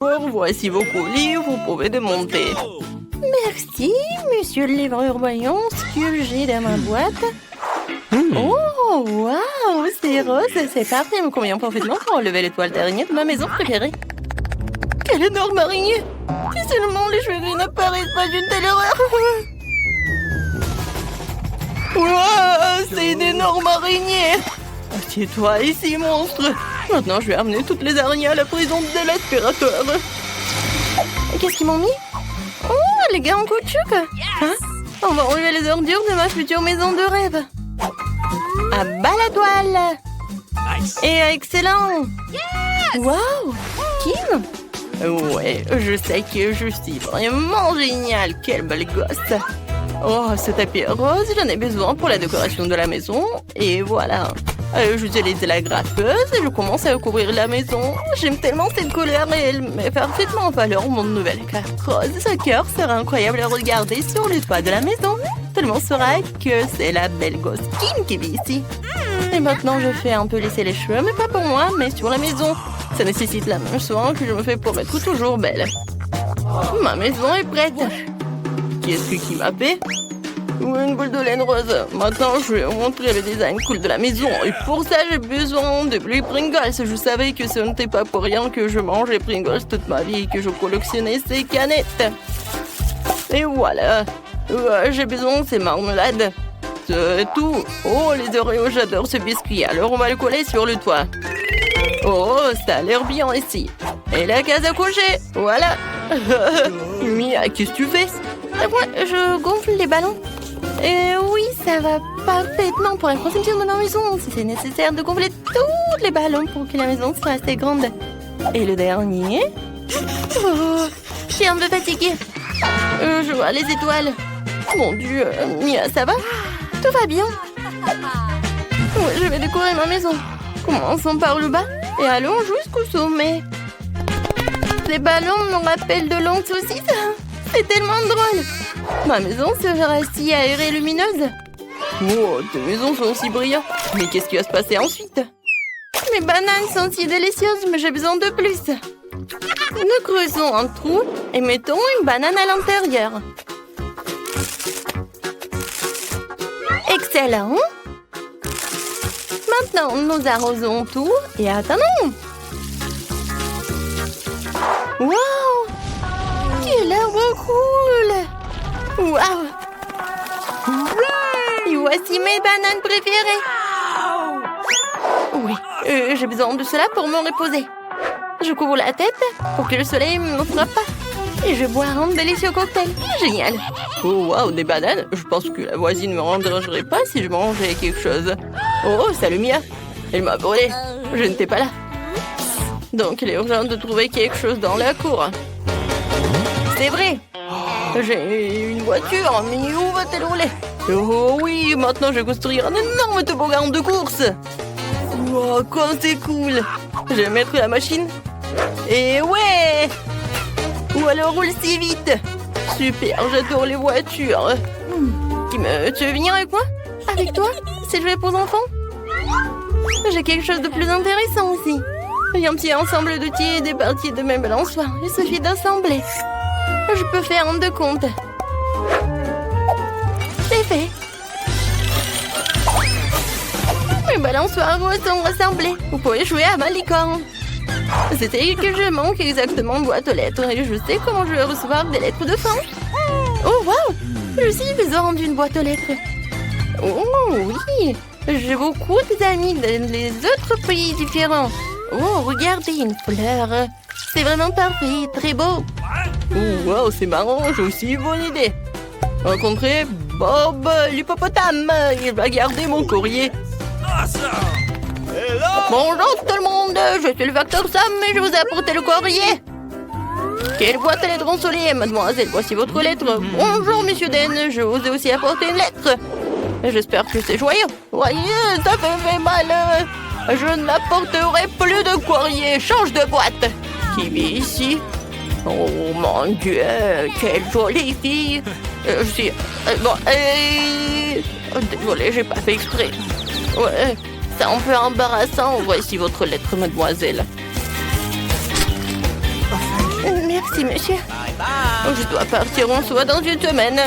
Voici vos colis, vous pouvez démonter. Merci, monsieur le livreur. Voyons ce que j'ai dans ma boîte. Oh, waouh, c'est rose, c'est parfait. Il me convient parfaitement pour enlever l'étoile d'araignée de ma maison préférée. Quelle énorme araignée! Si seulement les cheveux gris n'apparaissent pas d'une telle horreur. Wow, c'est une énorme araignée. Assieds-toi ici, monstre. Maintenant, je vais amener toutes les araignées à la prison de l'aspirateur. Qu'est-ce qu'ils m'ont mis? Oh, les gars en caoutchouc. Hein? On va enlever les ordures de ma future maison de rêve. À bas la toile. Et excellent. Waouh, Kim. Ouais, je sais que je suis vraiment génial. Quelle belle gosse. Oh, ce tapis rose, j'en ai besoin pour la décoration de la maison. Et voilà. J'utilise la gratteuse et je commence à couvrir la maison. J'aime tellement cette couleur et elle met parfaitement en valeur mon nouvel carte rose. Ce cœur sera incroyable à regarder sur le toit de la maison. Tout le monde saura que c'est la belle gosse Kim qui vit ici. Et maintenant, je fais un peu lisser les cheveux, mais pas pour moi, mais sur la maison. Ça nécessite la même soin que je me fais pour être toujours belle. Ma maison est prête. Qu'est-ce qui m'a fait? Une boule de laine rose. Maintenant, je vais vous montrer le design cool de la maison. Et pour ça, j'ai besoin de bleu Pringles. Je savais que ce n'était pas pour rien que je mangeais Pringles toute ma vie et que je collectionnais ces canettes. Et voilà. J'ai besoin de ces marmelades. C'est tout. Oh, les Oreos, j'adore ce biscuit. Alors, on va le coller sur le toit. Oh, ça a l'air bien ici. Et la case à coucher. Voilà. Mia, qu'est-ce que tu fais? Moi, je gonfle les ballons. Et oui, ça va parfaitement pour la conception de ma maison. Si c'est nécessaire de gonfler tous les ballons pour que la maison soit assez grande. Et le dernier? Oh, je suis un peu fatiguée. Je vois les étoiles. Mon Dieu, Mia, ça va? Tout va bien. Oui, je vais décorer ma maison. Commençons par le bas et allons jusqu'au sommet. Les ballons me rappellent de longues saucisses. C'est tellement drôle. Ma maison sera si aérée et lumineuse. Oh, tes maisons sont si brillantes. Mais qu'est-ce qui va se passer ensuite? Mes bananes sont si délicieuses, mais j'ai besoin de plus. Nous creusons un trou et mettons une banane à l'intérieur. Excellent. Maintenant, nous arrosons tout et attendons. Wow! Quel arbre cool! Wow! Et voici mes bananes préférées. Oui, j'ai besoin de cela pour me reposer. Je couvre la tête pour que le soleil ne me frappe pas. Et je bois un délicieux cocktail. Génial! Oh, wow, des bananes? Je pense que la voisine ne me dérangerait pas si je mangeais quelque chose. Oh, salut Mia! Elle m'a volé. Je n'étais pas là. Donc, il est urgent de trouver quelque chose dans la cour. C'est vrai. J'ai une voiture, mais où va-t-elle rouler? Oh oui, maintenant je vais construire un énorme toboggan de course. Wow, comme c'est cool. Je vais mettre la machine. Et ouais! Ou alors roule si vite. Super, j'adore les voitures. Tu veux venir avec moi? Avec toi? C'est joué pour enfants? J'ai quelque chose de plus intéressant aussi. Un petit ensemble d'outils et des parties de mes balançoires. Il suffit d'assembler. Je peux faire un de compte. C'est fait. Mes balançoires sont rassemblés. Vous pouvez jouer à ma licorne. C'était que je manque exactement une boîte aux lettres et je sais comment je vais recevoir des lettres de fin. Oh, wow! Je suis besoin d'une boîte aux lettres. Oh, oui! J'ai beaucoup d'amis dans les autres pays différents. Oh, regardez, une fleur. C'est vraiment parfait, très beau. Oh, wow, c'est marrant, j'ai aussi une bonne idée. Rencontrer Bob l'hippopotame. Il va garder mon courrier. Bonjour tout le monde, je suis le facteur Sam et je vous ai apporté le courrier. Quelle boîte à lettres ensoleillée, mademoiselle, voici votre lettre. Bonjour, monsieur Den, je vous ai aussi apporté une lettre. J'espère que c'est joyeux. Voyez, ça fait mal. Je n'apporterai plus de courrier, change de boîte. Qui vit ici? Oh mon Dieu, quelle jolie fille. Je suis... désolée, j'ai pas fait exprès. Ouais, c'est un peu embarrassant. Voici votre lettre, mademoiselle. Merci, monsieur. Oh, je dois partir en soi dans une semaine.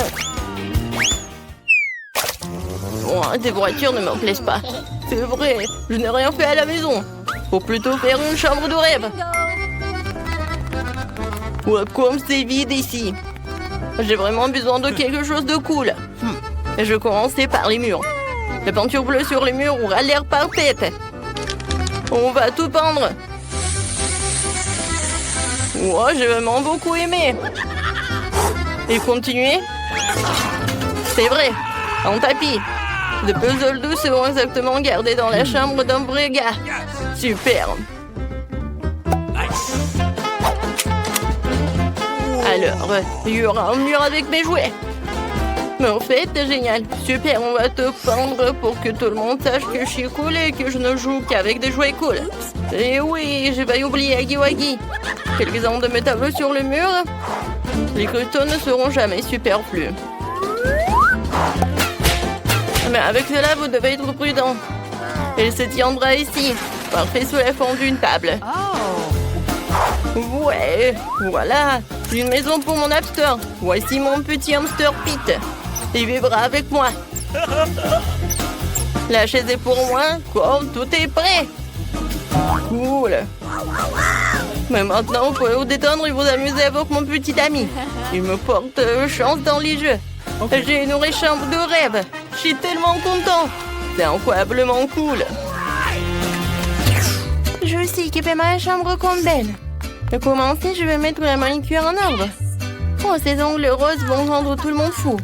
Oh, des voitures ne me plaisent pas. C'est vrai, je n'ai rien fait à la maison. Faut plutôt faire une chambre de rêve. Ouais, comme c'est vide ici. J'ai vraiment besoin de quelque chose de cool. Je vais commencer par les murs. La peinture bleue sur les murs aura l'air parfaite. On va tout peindre. Ouais, j'ai vraiment beaucoup aimé. Et continuer. C'est vrai, en tapis. De puzzles doux seront exactement gardés dans la chambre d'un vrai gars. Super. Alors, il y aura un mur avec mes jouets. Mais en fait, c'est génial. Super, on va te peindre pour que tout le monde sache que je suis cool et que je ne joue qu'avec des jouets cool. Et oui, j'ai pas oublié Aggy Waggy. Quelques-uns de mes tableaux sur le mur. Les cristaux ne seront jamais superflus. Mais avec cela, vous devez être prudent. Elle se tiendra ici, parfait sous la forme d'une table. Ouais, voilà, une maison pour mon hamster. Voici mon petit hamster Pete. Il vivra avec moi. La chaise est pour moi, comme tout est prêt. Cool. Mais maintenant, vous pouvez vous détendre et vous amuser avec mon petit ami. Il me porte chance dans les jeux. J'ai une vraie chambre de rêve. Je suis tellement content. C'est incroyablement cool. Je vais aussi équiper ma chambre comme belle. Pour commencer, je vais mettre la manicure en ordre. Oh, ces ongles roses vont rendre tout le monde fou.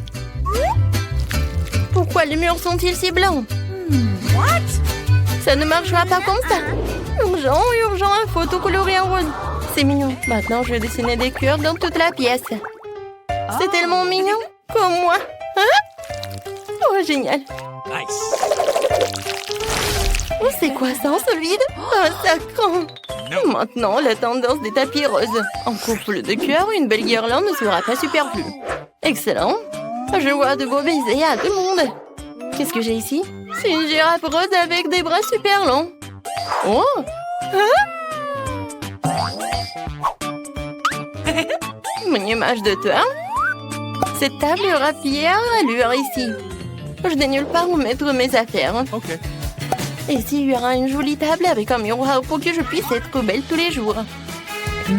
Pourquoi les murs sont-ils si blancs? Ça ne marchera pas comme ça. Urgent, urgent, il faut tout colorer en rose. C'est mignon. Maintenant, je vais dessiner des cœurs dans toute la pièce. C'est tellement mignon. Comme moi. Hein? Oh, génial. Oh, c'est quoi ça, un seul vide? Un sacrant. Maintenant, la tendance des tapis roses. En couple de cœur, une belle guirlande ne sera pas superflue. Excellent. Je vois de beaux baisers à tout le monde. Qu'est-ce que j'ai ici? C'est une girafe rose avec des bras super longs. Oh! Hein? Une image de toi. Cette table aura fière allure ici. Je n'ai nulle part où mettre mes affaires. Okay. Et ici, il y aura une jolie table avec un miroir pour que je puisse être belle tous les jours.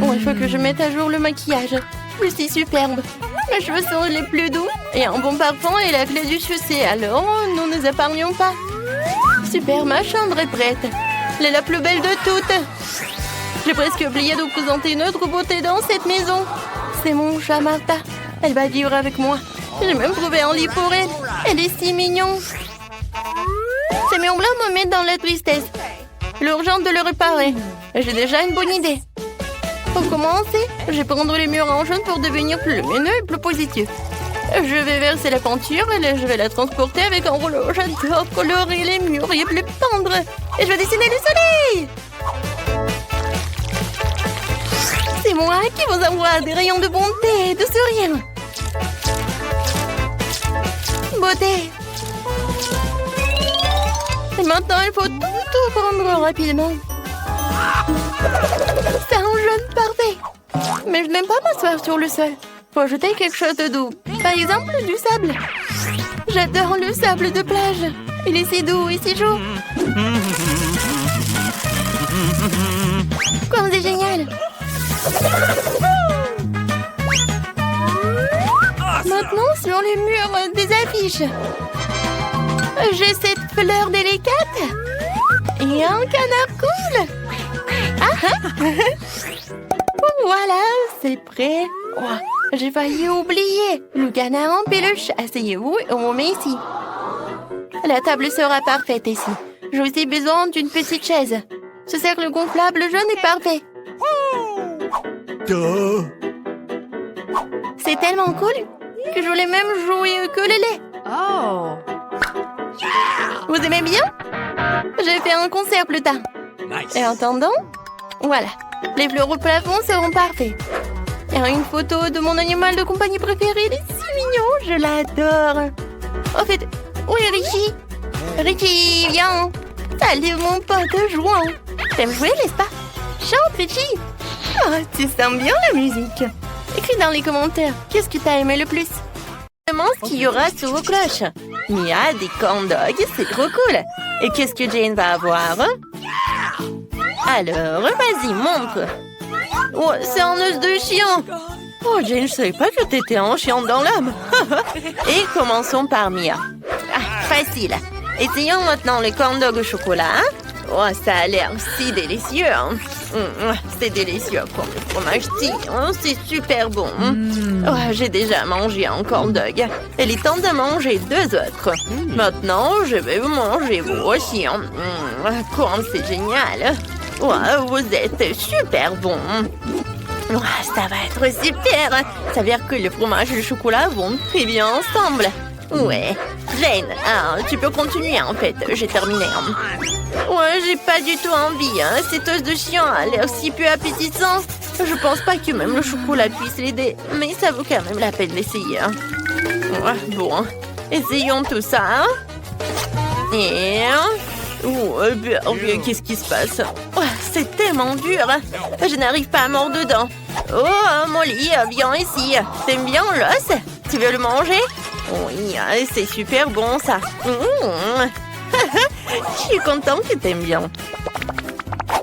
Oh, il faut que je mette à jour le maquillage. Je suis superbe. Mes cheveux sont les plus doux. Et un bon parfum est la clé du succès. Alors, nous ne nous épargnons pas. Super, ma chambre est prête. Elle est la plus belle de toutes. J'ai presque oublié de vous présenter une autre beauté dans cette maison. C'est mon chat Martha. Elle va vivre avec moi. J'ai même trouvé un lit pour elle. Elle est si mignonne. Ces murs blancs me mettent dans la tristesse. L'urgence de le réparer. J'ai déjà une bonne idée. Pour commencer, je vais prendre les murs en jaune pour devenir plus lumineux et plus positif. Je vais verser la peinture et je vais la transporter avec un rouleau. J'adore colorer les murs et les peindre. Et je vais dessiner le soleil. C'est moi qui vous envoie des rayons de bonté et de sourire. Beauté. Et maintenant, il faut tout prendre rapidement. C'est un jaune parfait. Mais je n'aime pas m'asseoir sur le sol. Faut ajouter quelque chose de doux. Par exemple, du sable. J'adore le sable de plage. Il est si doux et si chaud. Comme c'est génial. Maintenant, sur les murs des affiches. J'ai cette fleur délicate. Et un canard cool. Voilà, c'est prêt. Oh, j'ai failli oublier. Le canard en peluche. Asseyez-vous et on met ici. La table sera parfaite ici. J'ai aussi besoin d'une petite chaise. Ce cercle gonflable jaune est parfait. C'est tellement cool que je voulais même jouer au ukulélé. Oh. Vous aimez bien? J'ai fait un concert plus tard. Nice. Et en attendant, voilà. Les fleurs au plafond seront parfaits. Et une photo de mon animal de compagnie préféré. Il est si mignon, je l'adore. Au fait, où est Richie? Richie, viens. Salut mon pote jouant. T'aimes jouer, n'est-ce pas? Chante, Richie. Oh, tu sens bien la musique. Écris dans les commentaires, qu'est-ce que t'as aimé le plus? Demande ce qu'il y aura sur vos cloches. Mia, des corn dogs, c'est trop cool. Et qu'est-ce que Jane va avoir? Alors, vas-y, montre. Oh, c'est un os de chien. Oh, Jane, je savais pas que t'étais un chien dans l'âme. Et commençons par Mia. Ah, facile. Essayons maintenant le corn dog au chocolat. Oh, ça a l'air si délicieux. C'est délicieux comme le fromage tire. C'est super bon. Oh, j'ai déjà mangé un corn dog. Il est temps de manger 2 autres. Maintenant, je vais vous manger vous aussi. Comme c'est génial. Oh, vous êtes super bon. Oh, ça va être super. Ça veut dire que le fromage et le chocolat vont très bien ensemble. Ouais. Jane, tu peux continuer en fait. J'ai terminé. Ouais, j'ai pas du tout envie. Cet os de chien a l'air si peu appétissant. Je pense pas que même le chocolat puisse l'aider. Mais ça vaut quand même la peine d'essayer. Ouais, bon. Essayons tout ça. Et... Oh, qu'est-ce qui se passe? Oh, c'est tellement dur. Je n'arrive pas à mordre dedans. Oh, Molly, viens ici. T'aimes bien l'os? Tu veux le manger? Oui, c'est super bon ça. Je suis contente que t'aimes bien.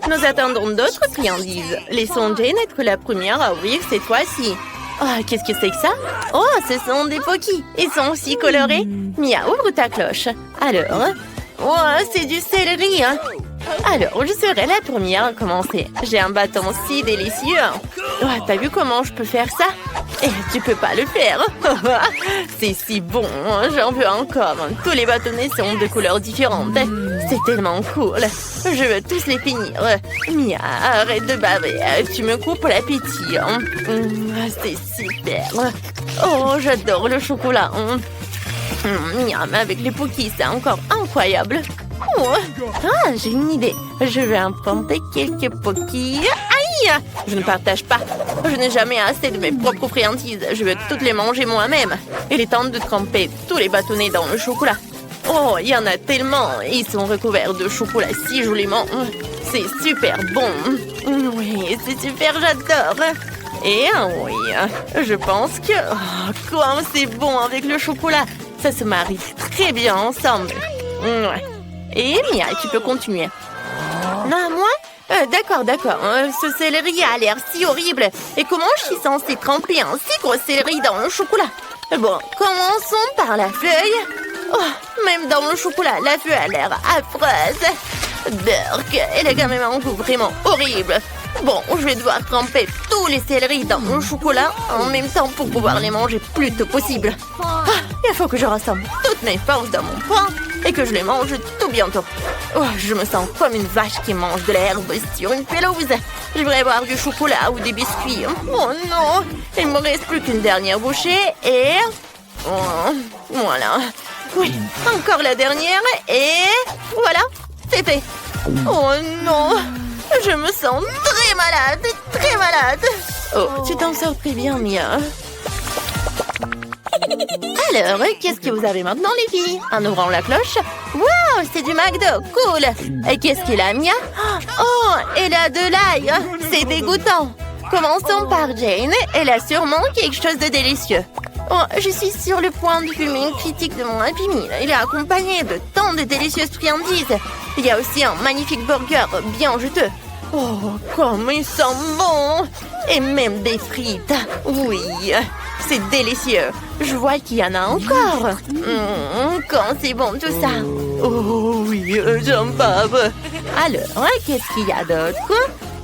Nous attendons d'autres friandises. Laissons Jane être la première à ouvrir cette fois-ci. Oh, qu'est-ce que c'est que ça? Oh, ce sont des Pocky. Ils sont aussi colorés. Mia, ouvre ta cloche. Alors... Oh, c'est du céleri, hein? Alors, je serai la première à commencer. J'ai un bâton si délicieux. Oh, t'as vu comment je peux faire ça? Et tu peux pas le faire. C'est si bon, j'en veux encore. Tous les bâtonnets sont de couleurs différentes. C'est tellement cool. Je veux tous les finir. Mia, arrête de baver. Tu me coupes l'appétit. C'est super. Oh, j'adore le chocolat. Miam, avec les Pocky, c'est encore incroyable. Oh. Ah, j'ai une idée. Je vais emprunter quelques Pocky. Aïe! Je ne partage pas. Je n'ai jamais assez de mes propres friandises. Je veux toutes les manger moi-même. Il est temps de tremper tous les bâtonnets dans le chocolat. Oh, il y en a tellement. Ils sont recouverts de chocolat si joliment. C'est super bon. Oui, c'est super, j'adore. Et oui, je pense que... Oh, comme c'est bon avec le chocolat. Ça se marie très bien ensemble. Ouais. Et Mia, tu peux continuer. Non, moi? D'accord. Ce céleri a l'air si horrible. Et comment je suis censée tremper un si gros céleri dans le chocolat? Bon, commençons par la feuille. Oh, même dans le chocolat, la feuille a l'air affreuse. Burk, elle a quand même un goût vraiment horrible. Bon, je vais devoir tremper tous les céleris dans le chocolat en même temps pour pouvoir les manger plus tôt possible. Il faut que je rassemble toutes mes forces dans mon poing et que je les mange tout bientôt. Oh, je me sens comme une vache qui mange de l'herbe sur une pelouse. Je voudrais boire du chocolat ou des biscuits. Oh non, il me reste plus qu'une dernière bouchée et... Oh, voilà. Oui, encore la dernière et... Voilà, c'est fait. Oh non, je me sens très malade, très malade. Oh, tu t'en sors très bien, Mia. Alors, qu'est-ce que vous avez maintenant, les filles? En ouvrant la cloche? Wow, c'est du McDo, cool. Et qu'est-ce qu'il a, Mia? Oh, elle a de l'ail. C'est dégoûtant. Commençons par Jane. Elle a sûrement quelque chose de délicieux. Oh, je suis sur le point de fumer une critique de mon Happy Meal. Il est accompagné de tant de délicieuses friandises. Il y a aussi un magnifique burger bien juteux. Oh, comme il sent bon! Et même des frites. Oui, c'est délicieux. Je vois qu'il y en a encore. Quand c'est bon tout ça. Oh oui, j'en bave. Alors, qu'est-ce qu'il y a d'autre?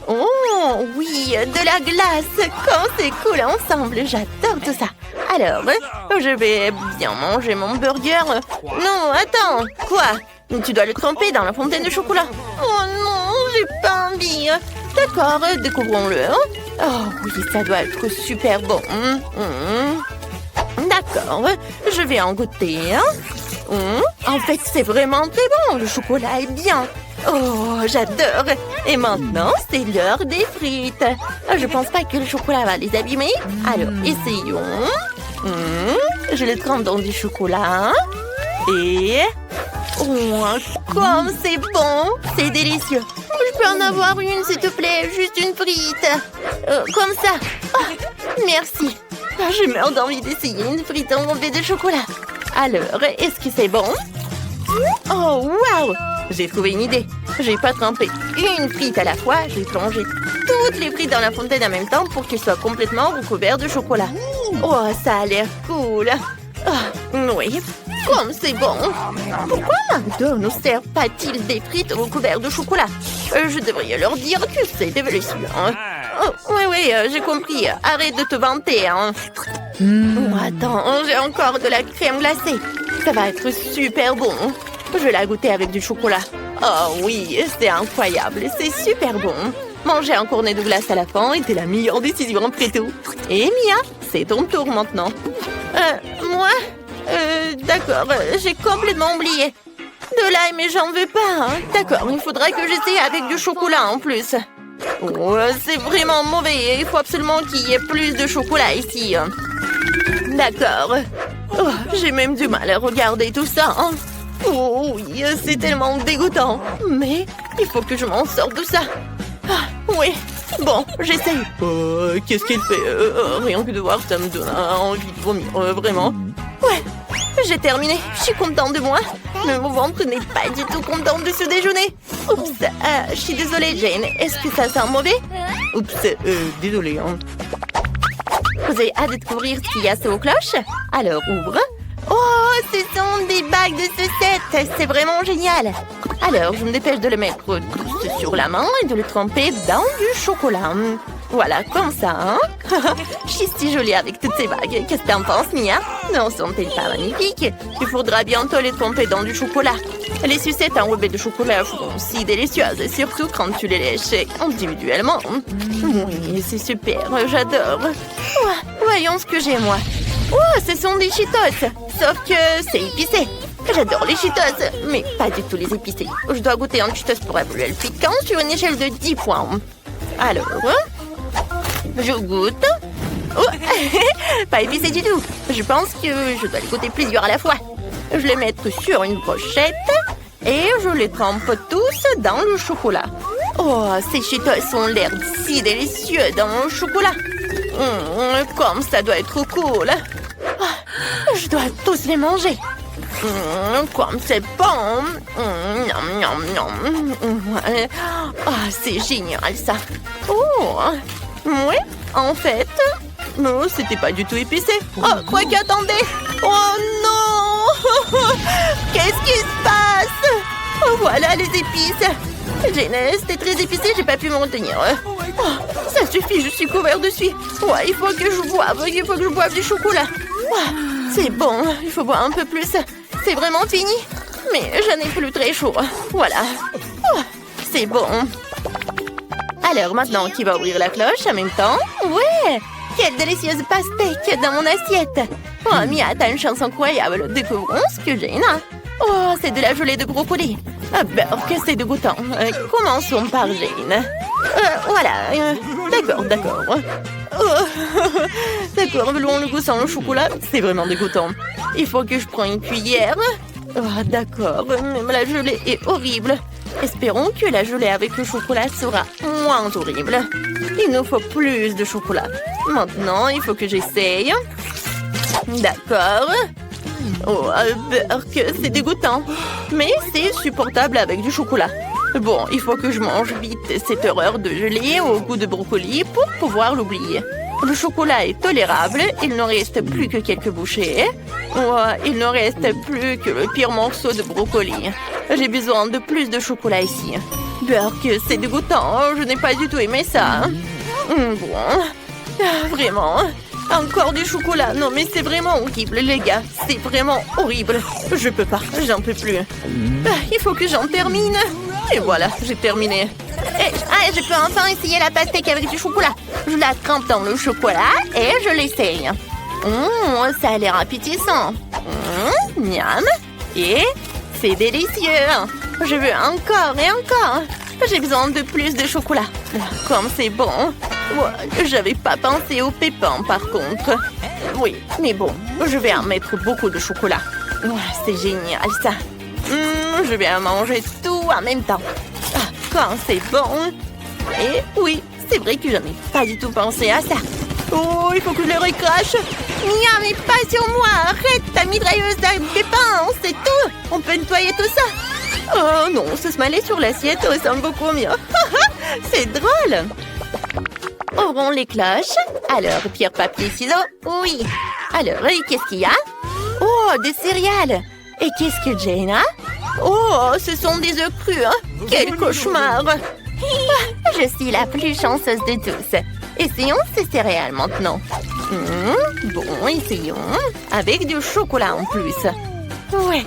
Oh oui, de la glace. Quand c'est cool ensemble, j'adore tout ça. Alors, je vais bien manger mon burger. Non, attends. Quoi? Tu dois le tremper dans la fontaine de chocolat. Oh non, j'ai pas envie. D'accord, découvrons-le. Oh oui, ça doit être super bon. D'accord, je vais en goûter. En fait, c'est vraiment très bon. Le chocolat est bien. Oh, j'adore. Et maintenant, c'est l'heure des frites. Je pense pas que le chocolat va les abîmer. Alors, essayons. Je les trempe dans du chocolat. Et... Oh, comme c'est bon. C'est délicieux. Je peux en avoir une, s'il te plaît? Juste une frite. Comme ça. Oh, merci. Je meurs d'envie d'essayer une frite enrobée de chocolat. Alors, est-ce que c'est bon? Oh, waouh! J'ai trouvé une idée. J'ai pas trempé une frite à la fois. J'ai plongé toutes les frites dans la fontaine en même temps pour qu'elles soient complètement recouvertes de chocolat. Oh, ça a l'air cool. Oh, oui, comme c'est bon. Pourquoi McDo ne sert pas-t-il des frites recouvertes de chocolat? Je devrais leur dire que c'est délicieux. Oh, oui, j'ai compris. Arrête de te vanter. Oh, attends, j'ai encore de la crème glacée. Ça va être super bon. Je vais la goûter avec du chocolat. Oh oui, c'est incroyable. C'est super bon. Manger un cornet de glace à la fin était la meilleure décision après tout. Et Mia, c'est ton tour maintenant. Moi? D'accord, j'ai complètement oublié. De l'ail, mais j'en veux pas. D'accord, il faudra que j'essaie avec du chocolat en plus. Oh, c'est vraiment mauvais. Il faut absolument qu'il y ait plus de chocolat ici. D'accord. Oh, j'ai même du mal à regarder tout ça. Oh oui, c'est tellement dégoûtant. Mais il faut que je m'en sorte de ça. Ah, oui, bon, j'essaye. Qu'est-ce qu'il fait? Rien que de voir ça me donne envie de vomir, vraiment. Ouais, j'ai terminé. Je suis contente de moi. Mais mon ventre n'est pas du tout content de ce déjeuner. Oups, je suis désolée, Jane. Est-ce que ça sent mauvais? Oups, désolée. Vous avez hâte de découvrir ce qu'il y a sous vos cloches? Alors, ouvre. Oh, ce sont des bagues de sucettes. C'est vraiment génial. Alors, je me dépêche de le mettre tous sur la main et de le tremper dans du chocolat. Voilà, comme ça, Je suis si jolie avec toutes ces bagues. Qu'est-ce que t'en penses, Mia? Non, sont-elles pas magnifiques? Il faudra bientôt les tremper dans du chocolat. Les sucettes enrobées de chocolat sont si délicieuses, surtout quand tu les lèches individuellement. Oui, c'est super, j'adore. Oh, voyons ce que j'ai, moi. Oh, ce sont des Cheetos. Sauf que c'est épicé. J'adore les Cheetos, mais pas du tout les épicés. Je dois goûter un Cheetos pour évaluer le piquant sur une échelle de 10 points. Alors, je goûte. Oh, pas épicé du tout. Je pense que je dois les goûter plusieurs à la fois. Je les mets sur une brochette et je les trempe tous dans le chocolat. Oh, ces Cheetos ont l'air si délicieux dans le chocolat. Comme ça doit être cool. Je dois tous les manger. Comme c'est bon. C'est génial ça. Oh, oui, en fait, non, c'était pas du tout épicé. Oh, quoi qu'attendez. Oh non. Qu'est-ce qui se passe? Oh, voilà les épices. Jane, c'était très épicé, j'ai pas pu m'en retenir. Oh, ça suffit, je suis couvert de suie. Ouais, il faut que je boive du chocolat. C'est bon, il faut boire un peu plus. C'est vraiment fini. Mais j'en ai plus très chaud. Voilà. Oh, c'est bon. Alors maintenant, qui va ouvrir la cloche en même temps? Ouais! Quelle délicieuse pastèque dans mon assiette. Oh, Mia, t'as une chance incroyable. Découvrons ce que j'ai là. Oh, c'est de la gelée de brocoli. Ah ben, que c'est dégoûtant. Commençons par Jane. Voilà. D'accord. D'accord, loin le goût sans le chocolat, c'est vraiment dégoûtant. Il faut que je prenne une cuillère. Oh, d'accord, même la gelée est horrible. Espérons que la gelée avec le chocolat sera moins horrible. Il nous faut plus de chocolat. Maintenant, il faut que j'essaye. D'accord. Oh, Burke, c'est dégoûtant. Mais c'est supportable avec du chocolat. Bon, il faut que je mange vite cette horreur de gelée au goût de brocoli pour pouvoir l'oublier. Le chocolat est tolérable, il ne reste plus que quelques bouchées. Oh, il ne reste plus que le pire morceau de brocoli. J'ai besoin de plus de chocolat ici. Burke, c'est dégoûtant, je n'ai pas du tout aimé ça. Bon, vraiment. Encore du chocolat. Non, mais c'est vraiment horrible, les gars. C'est vraiment horrible. Je peux pas, j'en peux plus. Il faut que j'en termine. Et voilà, j'ai terminé. Je peux enfin essayer la pastèque avec du chocolat. Je la trempe dans le chocolat et je l'essaye. Ça a l'air appétissant. Miam. Et c'est délicieux. Je veux encore et encore. J'ai besoin de plus de chocolat. Comme c'est bon. J'avais pas pensé au pépins par contre. Oui, mais bon, je vais en mettre beaucoup de chocolat. C'est génial ça. Je vais en manger tout en même temps. quand c'est bon. Et oui, c'est vrai que je n'ai pas du tout pensé à ça. Oh, il faut que je le recrache. Mia, mais pas sur moi. Arrête ta mitrailleuse à pépins, c'est tout. On peut nettoyer tout ça. Oh non, se smaller sur l'assiette ressemble beaucoup mieux. C'est drôle. Ouvrons les cloches. Alors, pierre, papier, ciseaux. Oui. Alors, et qu'est-ce qu'il y a? Oh, des céréales. Et qu'est-ce que Jane a? Oh, ce sont des œufs crus. Hein? Quel cauchemar. Je suis la plus chanceuse de tous. Essayons ces céréales maintenant. Bon, essayons. Avec du chocolat en plus. Ouais,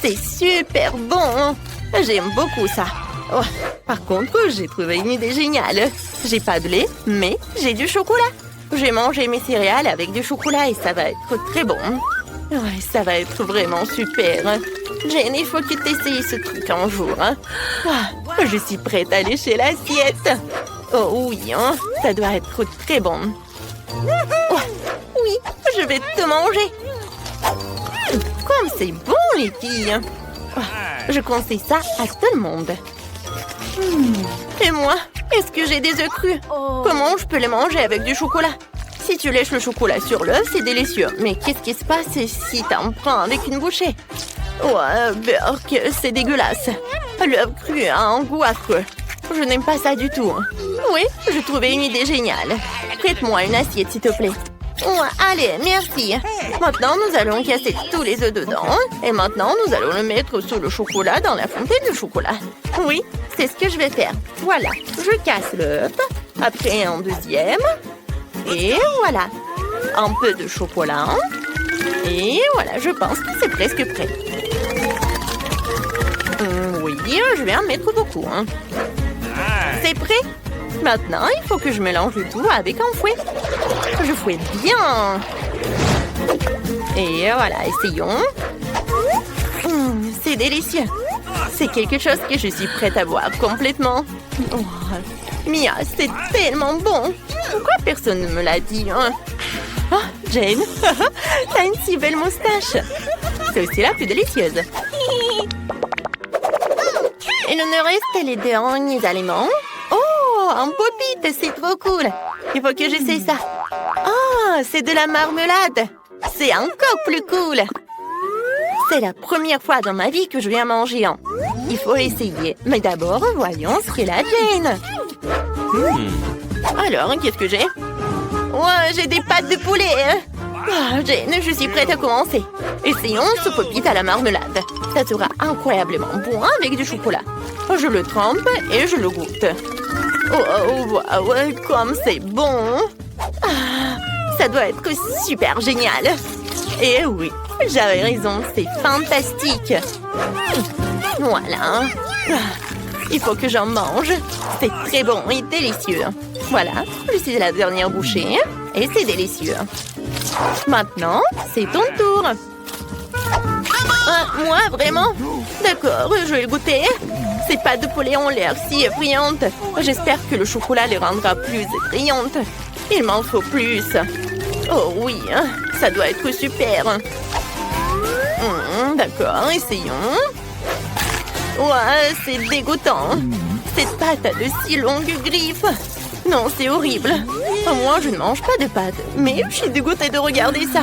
c'est super bon. J'aime beaucoup ça. Oh, par contre, j'ai trouvé une idée géniale. J'ai pas de lait, mais j'ai du chocolat. J'ai mangé mes céréales avec du chocolat et ça va être très bon. Ouais, ça va être vraiment super. Jane, il faut que tu essayes ce truc un jour. Hein? Ah, je suis prête à lécher l'assiette. Oh oui, hein? Ça doit être très bon. Oh, oui, je vais te manger. Comme c'est bon, les filles. Oh, je conseille ça à tout le monde. Et moi, est-ce que j'ai des œufs crus? Comment je peux les manger avec du chocolat? Si tu lèches le chocolat sur l'œuf, c'est délicieux. Mais qu'est-ce qui se passe si t'en prends avec une bouchée? Ouais, Burk, c'est dégueulasse. L'œuf cru a un goût affreux. Je n'aime pas ça du tout. Oui, j'ai trouvé une idée géniale. Prête-moi une assiette, s'il te plaît. Ouais, allez, merci. Maintenant, nous allons casser tous les œufs dedans. Et maintenant, nous allons le mettre sous le chocolat dans la fontaine de chocolat. Oui, c'est ce que je vais faire. Voilà, je casse l'œuf. Après, un deuxième. Et voilà. Un peu de chocolat. Et voilà, je pense que c'est presque prêt. Oui, je vais en mettre beaucoup. Hein. C'est prêt. Maintenant, il faut que je mélange le tout avec un fouet. Je fouette bien. Et voilà, essayons. C'est délicieux. C'est quelque chose que je suis prête à boire complètement. Oh, Mia, c'est tellement bon. Pourquoi personne ne me l'a dit? Hein? Oh, Jane, t'as une si belle moustache. C'est aussi la plus délicieuse. Il nous reste les derniers aliments. Oh, un pop-it, c'est trop cool. Il faut que j'essaie ça. Ah, c'est de la marmelade. C'est encore plus cool. C'est la première fois dans ma vie que je vais en manger un. Il faut essayer. Mais d'abord, voyons ce qu'est la Jane. Alors, qu'est-ce que j'ai? Ouais, j'ai des pâtes de poulet. Oh, Jane, je suis prête à commencer. Essayons ce pop-it à la marmelade. Ça sera incroyablement bon avec du chocolat. Je le trempe et je le goûte. Oh, wow, comme c'est bon. Ah, ça doit être super génial. Et oui, j'avais raison, c'est fantastique. Voilà. Il faut que j'en mange. C'est très bon et délicieux. Voilà, je suis à la dernière bouchée. Et c'est délicieux. Maintenant, c'est ton tour. Moi, vraiment? D'accord, je vais le goûter. Ces pâtes de poulet ont l'air si brillantes. J'espère que le chocolat les rendra plus brillantes. Il m'en faut plus. Oh oui, ça doit être super. D'accord, essayons. Ouais, c'est dégoûtant. Cette pâte a de si longues griffes. Non, c'est horrible. Moi, je ne mange pas de pâtes, mais je suis dégoûtée de regarder ça.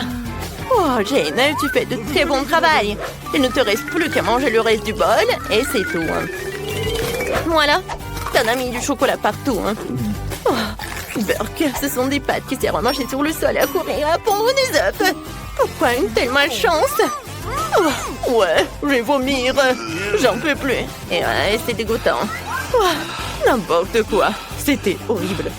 Oh, Jane, tu fais de très bon travail. Il ne te reste plus qu'à manger le reste du bol et c'est tout. Voilà, t'en as mis du chocolat partout. Oh, Burk, ce sont des pâtes qui servent à marcher sur le sol et à courir à pondre des œufs. Pourquoi une telle malchance? Oh, ouais, je vais vomir. J'en peux plus. Et ouais, c'est dégoûtant. Oh, n'importe quoi. C'était horrible.